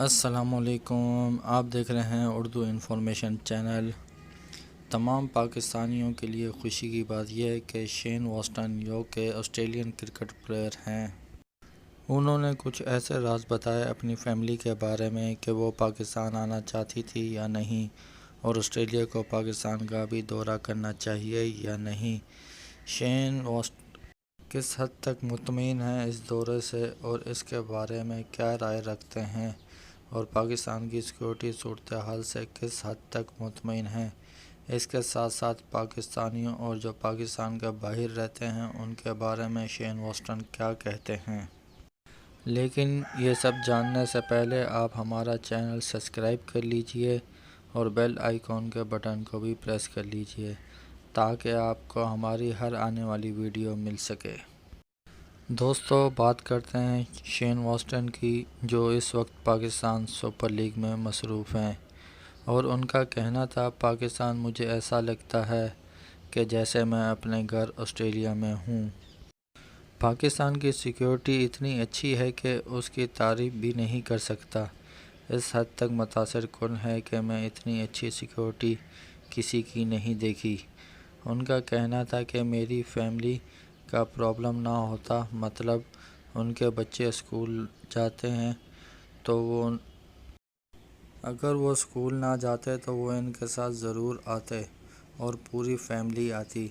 السلام علیکم، آپ دیکھ رہے ہیں اردو انفارمیشن چینل۔ تمام پاکستانیوں کے لیے خوشی کی بات یہ ہے کہ شین واسٹن جو کہ آسٹریلین کرکٹ پلیئر ہیں، انہوں نے کچھ ایسے راز بتائے اپنی فیملی کے بارے میں کہ وہ پاکستان آنا چاہتی تھی یا نہیں، اور آسٹریلیا کو پاکستان کا بھی دورہ کرنا چاہیے یا نہیں۔ شین واسٹن کس حد تک مطمئن ہیں اس دورے سے اور اس کے بارے میں کیا رائے رکھتے ہیں، اور پاکستان کی سیکورٹی صورتحال سے کس حد تک مطمئن ہیں۔ اس کے ساتھ ساتھ پاکستانیوں اور جو پاکستان کے باہر رہتے ہیں ان کے بارے میں شین واسٹن کیا کہتے ہیں۔ لیکن یہ سب جاننے سے پہلے آپ ہمارا چینل سبسکرائب کر لیجئے اور بیل آئیکن کے بٹن کو بھی پریس کر لیجئے تاکہ آپ کو ہماری ہر آنے والی ویڈیو مل سکے۔ دوستو، بات کرتے ہیں شین واسٹن کی، جو اس وقت پاکستان سپر لیگ میں مصروف ہیں، اور ان کا کہنا تھا پاکستان مجھے ایسا لگتا ہے کہ جیسے میں اپنے گھر آسٹریلیا میں ہوں۔ پاکستان کی سیکورٹی اتنی اچھی ہے کہ اس کی تعریف بھی نہیں کر سکتا۔ اس حد تک متاثر کن ہے کہ میں اتنی اچھی سیکورٹی کسی کی نہیں دیکھی۔ ان کا کہنا تھا کہ میری فیملی کا پرابلم نہ ہوتا، مطلب ان کے بچے اسکول جاتے ہیں تو اگر وہ اسکول نہ جاتے تو وہ ان کے ساتھ ضرور آتے اور پوری فیملی آتی۔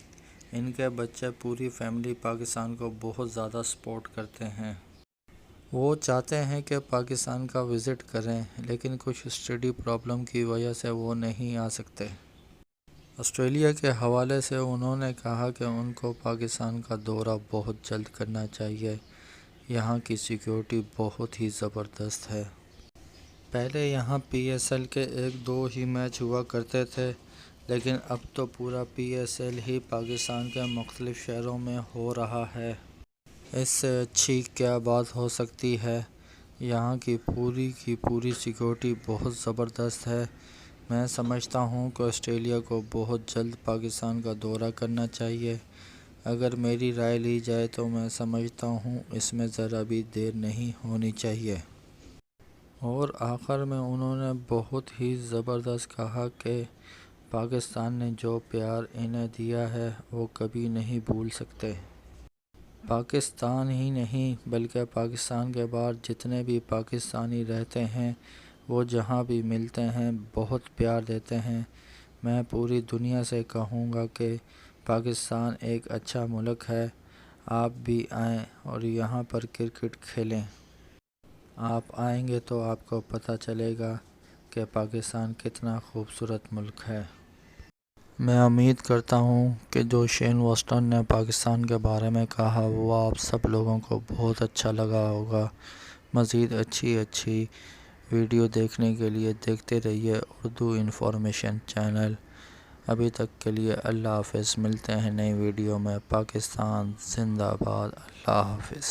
ان کے بچے پوری فیملی پاکستان کو بہت زیادہ سپورٹ کرتے ہیں۔ وہ چاہتے ہیں کہ پاکستان کا وزٹ کریں، لیکن کچھ اسٹڈی پرابلم کی وجہ سے وہ نہیں آ سکتے۔ آسٹریلیا کے حوالے سے انہوں نے کہا کہ ان کو پاکستان کا دورہ بہت جلد کرنا چاہیے۔ یہاں کی سیکورٹی بہت ہی زبردست ہے۔ پہلے یہاں پی ایس ایل کے 1-2 ہی میچ ہوا کرتے تھے، لیکن اب تو پورا پی ایس ایل ہی پاکستان کے مختلف شہروں میں ہو رہا ہے۔ اس سے اچھی کیا بات ہو سکتی ہے۔ یہاں کی پوری سیکورٹی بہت زبردست ہے۔ میں سمجھتا ہوں کہ آسٹریلیا کو بہت جلد پاکستان کا دورہ کرنا چاہیے۔ اگر میری رائے لی جائے تو میں سمجھتا ہوں اس میں ذرا بھی دیر نہیں ہونی چاہیے۔ اور آخر میں انہوں نے بہت ہی زبردست کہا کہ پاکستان نے جو پیار انہیں دیا ہے وہ کبھی نہیں بھول سکتے۔ پاکستان ہی نہیں بلکہ پاکستان کے باہر جتنے بھی پاکستانی رہتے ہیں وہ جہاں بھی ملتے ہیں بہت پیار دیتے ہیں۔ میں پوری دنیا سے کہوں گا کہ پاکستان ایک اچھا ملک ہے، آپ بھی آئیں اور یہاں پر کرکٹ کھیلیں۔ آپ آئیں گے تو آپ کو پتہ چلے گا کہ پاکستان کتنا خوبصورت ملک ہے۔ میں امید کرتا ہوں کہ جو شین واسٹن نے پاکستان کے بارے میں کہا وہ آپ سب لوگوں کو بہت اچھا لگا ہوگا۔ مزید اچھی ویڈیو دیکھنے کے لیے دیکھتے رہیے اردو انفارمیشن چینل۔ ابھی تک کے لیے اللہ حافظ، ملتے ہیں نئی ویڈیو میں۔ پاکستان زندہ باد، اللہ حافظ۔